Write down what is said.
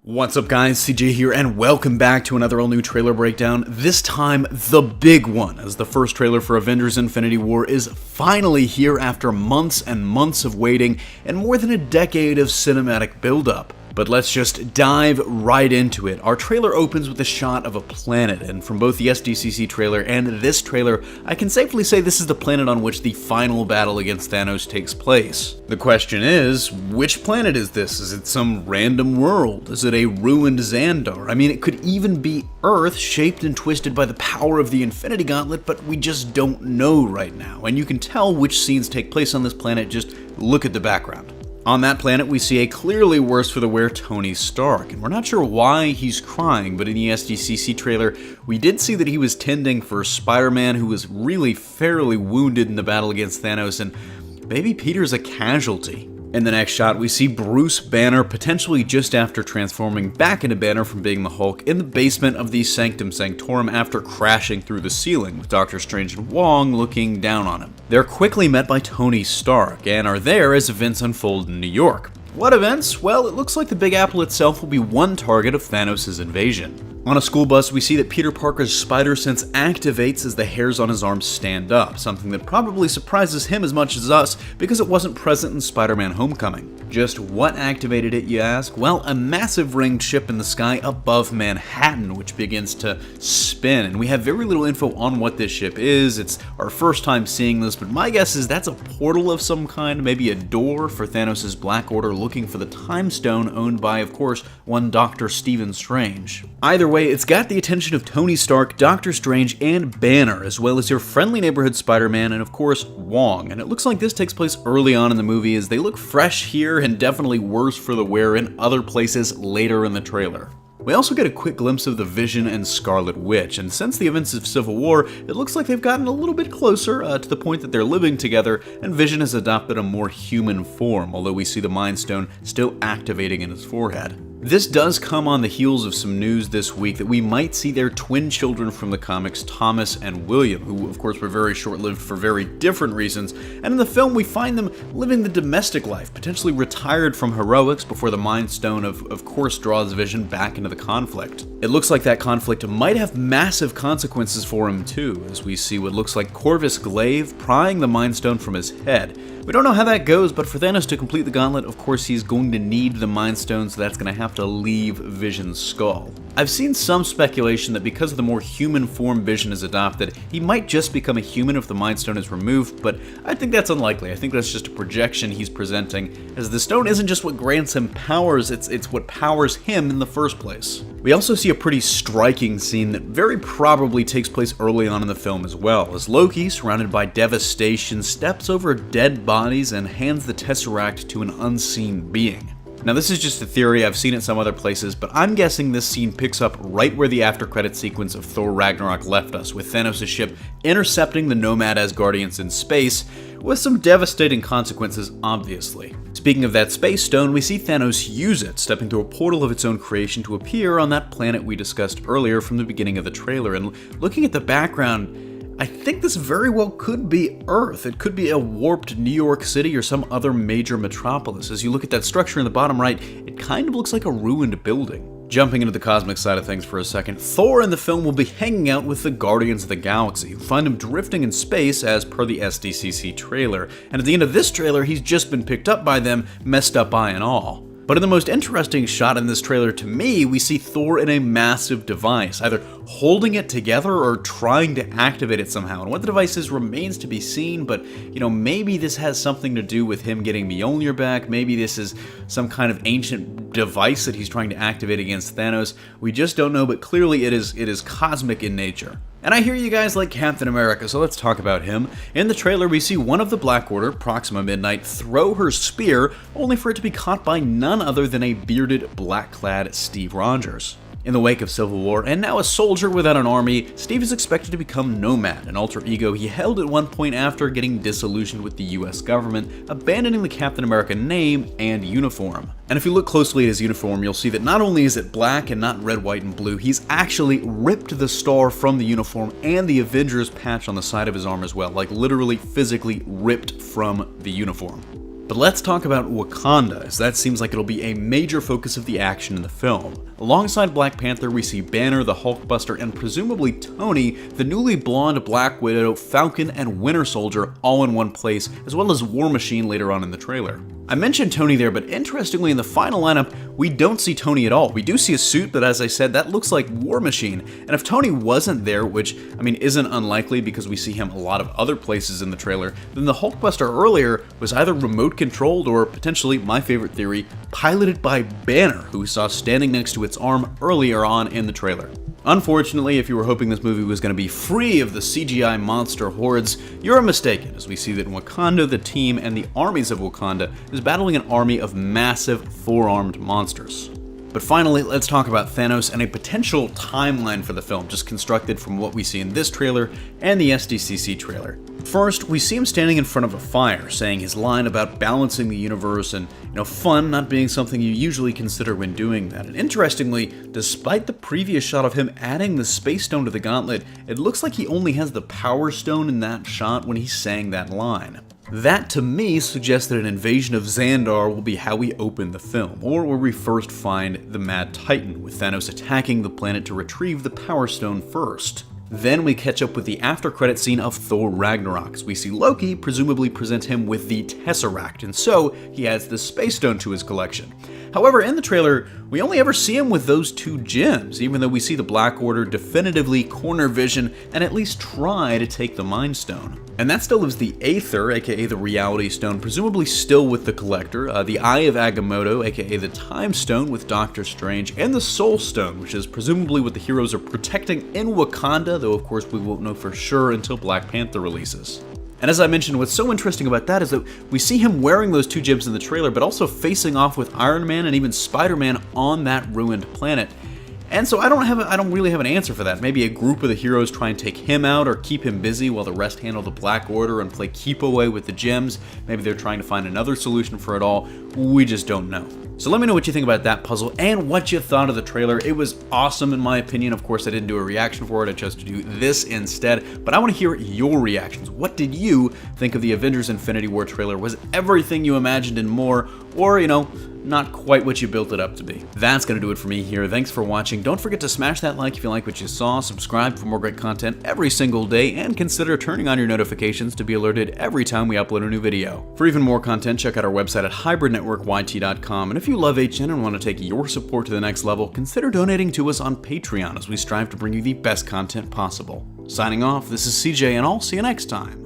What's up guys, CJ here, and welcome back to another all-new trailer breakdown. This time, the big one, as the first trailer for Avengers INFINITY WAR is finally here after months and months of waiting and more than a decade of cinematic build-up. But let's just dive right into it. Our trailer opens with a shot of a planet, and from both the SDCC trailer and this trailer, I can safely say this is the planet on which the final battle against Thanos takes place. The question is, which planet is this? Is it some random world? Is it a ruined Xandar? I mean, it could even be Earth, shaped and twisted by the power of the Infinity Gauntlet, but we just don't know right now. And you can tell which scenes take place on this planet, just look at the background. On that planet, we see a clearly worse for the wear Tony Stark, and we're not sure why he's crying, but in the SDCC trailer, we did see that he was tending for Spider-Man, who was really fairly wounded in the battle against Thanos, and maybe Peter's a casualty. In the next shot, we see Bruce Banner potentially just after transforming back into Banner from being the Hulk in the basement of the Sanctum Sanctorum after crashing through the ceiling, with Doctor Strange and Wong looking down on him. They're quickly met by Tony Stark and are there as events unfold in New York. What events? Well, it looks like the Big Apple itself will be one target of Thanos' invasion. On a school bus, we see that Peter Parker's spider sense activates as the hairs on his arms stand up, something that probably surprises him as much as us because it wasn't present in Spider-Man Homecoming. Just what activated it, you ask? Well, a massive ringed ship in the sky above Manhattan, which begins to spin, and we have very little info on what this ship is. It's our first time seeing this, but my guess is that's a portal of some kind, maybe a door for Thanos' Black Order looking for the Time Stone owned by, of course, one Dr. Stephen Strange. Either way, it's got the attention of Tony Stark, Doctor Strange, and Banner, as well as your friendly neighborhood Spider-Man and of course Wong, and it looks like this takes place early on in the movie as they look fresh here and definitely worse for the wear in other places later in the trailer. We also get a quick glimpse of the Vision and Scarlet Witch, and since the events of Civil War, it looks like they've gotten a little bit closer to the point that they're living together, and Vision has adopted a more human form, although we see the Mind Stone still activating in his forehead. This does come on the heels of some news this week that we might see their twin children from the comics, Thomas and William, who of course were very short-lived for very different reasons, and in the film we find them living the domestic life, potentially retired from heroics before the Mind Stone of course draws Vision back into the conflict. It looks like that conflict might have massive consequences for him too, as we see what looks like Corvus Glaive prying the Mind Stone from his head. We don't know how that goes, but for Thanos to complete the gauntlet, of course he's going to need the Mind Stone, so that's going to have to leave Vision's skull. I've seen some speculation that because of the more human form Vision is adopted, he might just become a human if the Mind Stone is removed, but I think that's unlikely. I think that's just a projection he's presenting, as the stone isn't just what grants him powers, it's what powers him in the first place. We also see a pretty striking scene that very probably takes place early on in the film as well, as Loki, surrounded by devastation, steps over dead bodies and hands the Tesseract to an unseen being. Now this is just a theory, I've seen it some other places, but I'm guessing this scene picks up right where the after credit sequence of Thor Ragnarok left us, with Thanos' ship intercepting the Nomad Asgardians in space, with some devastating consequences obviously. Speaking of that space stone, we see Thanos use it, stepping through a portal of its own creation to appear on that planet we discussed earlier from the beginning of the trailer, and looking at the background, I think this very well could be Earth. It could be a warped New York City or some other major metropolis. As you look at that structure in the bottom right, it kind of looks like a ruined building. Jumping into the cosmic side of things for a second, Thor in the film will be hanging out with the Guardians of the Galaxy, who find him drifting in space as per the SDCC trailer. And at the end of this trailer, he's just been picked up by them, messed up eye and all. But in the most interesting shot in this trailer to me, we see Thor in a massive device, either holding it together or trying to activate it somehow. And what the device is remains to be seen, but maybe this has something to do with him getting Mjolnir back, maybe this is some kind of ancient device that he's trying to activate against Thanos. We just don't know, but clearly it is cosmic in nature. And I hear you guys like Captain America, so let's talk about him. In the trailer, we see one of the Black Order, Proxima Midnight, throw her spear, only for it to be caught by none other than a bearded, black-clad Steve Rogers. In the wake of Civil War, and now a soldier without an army, Steve is expected to become Nomad, an alter ego he held at one point after getting disillusioned with the US government, abandoning the Captain America name and uniform. And if you look closely at his uniform, you'll see that not only is it black and not red, white, and blue, he's actually ripped the star from the uniform and the Avengers patch on the side of his arm as well, like literally physically ripped from the uniform. But let's talk about Wakanda, as that seems like it'll be a major focus of the action in the film. Alongside Black Panther, we see Banner, the Hulkbuster, and presumably Tony, the newly blonde Black Widow, Falcon, and Winter Soldier all in one place, as well as War Machine later on in the trailer. I mentioned Tony there, but interestingly in the final lineup, we don't see Tony at all. We do see a suit, but as I said, that looks like War Machine. And if Tony wasn't there, which, I mean, isn't unlikely because we see him a lot of other places in the trailer, then the Hulkbuster earlier was either remote controlled or potentially, my favorite theory, piloted by Banner, who we saw standing next to its arm earlier on in the trailer. Unfortunately, if you were hoping this movie was going to be free of the CGI monster hordes, you're mistaken, as we see that in Wakanda, the team and the armies of Wakanda is battling an army of massive four-armed monsters. But finally, let's talk about Thanos and a potential timeline for the film, just constructed from what we see in this trailer and the SDCC trailer. First, we see him standing in front of a fire, saying his line about balancing the universe and, fun not being something you usually consider when doing that. And interestingly, despite the previous shot of him adding the Space Stone to the gauntlet, it looks like he only has the Power Stone in that shot when he's saying that line. That, to me, suggests that an invasion of Xandar will be how we open the film, or where we first find the Mad Titan, with Thanos attacking the planet to retrieve the Power Stone first. Then we catch up with the after-credit scene of Thor Ragnarok, as we see Loki presumably present him with the Tesseract, and so he adds the Space Stone to his collection. However, in the trailer, we only ever see him with those two gems, even though we see the Black Order definitively corner Vision and at least try to take the Mind Stone. And that still leaves the Aether, aka the Reality Stone, presumably still with the Collector, the Eye of Agamotto, aka the Time Stone with Doctor Strange, and the Soul Stone, which is presumably what the heroes are protecting in Wakanda, though of course we won't know for sure until Black Panther releases. And as I mentioned, what's so interesting about that is that we see him wearing those two gems in the trailer, but also facing off with Iron Man and even Spider-Man on that ruined planet. And so I don't really have an answer for that. Maybe a group of the heroes try and take him out or keep him busy while the rest handle the Black Order and play keep away with the gems. Maybe they're trying to find another solution for it all. We just don't know. So let me know what you think about that puzzle and what you thought of the trailer. It was awesome in my opinion. Of course, I didn't do a reaction for it. I chose to do this instead. But I want to hear your reactions. What did you think of the Avengers Infinity War trailer? Was it everything you imagined and more? Or, not quite what you built it up to be? That's going to do it for me here. Thanks for watching. Don't forget to smash that like if you like what you saw, subscribe for more great content every single day, and consider turning on your notifications to be alerted every time we upload a new video. For even more content, check out our website at hybridnetworkyt.com, and if you love HN and want to take your support to the next level, consider donating to us on Patreon as we strive to bring you the best content possible. Signing off, this is CJ, and I'll see you next time.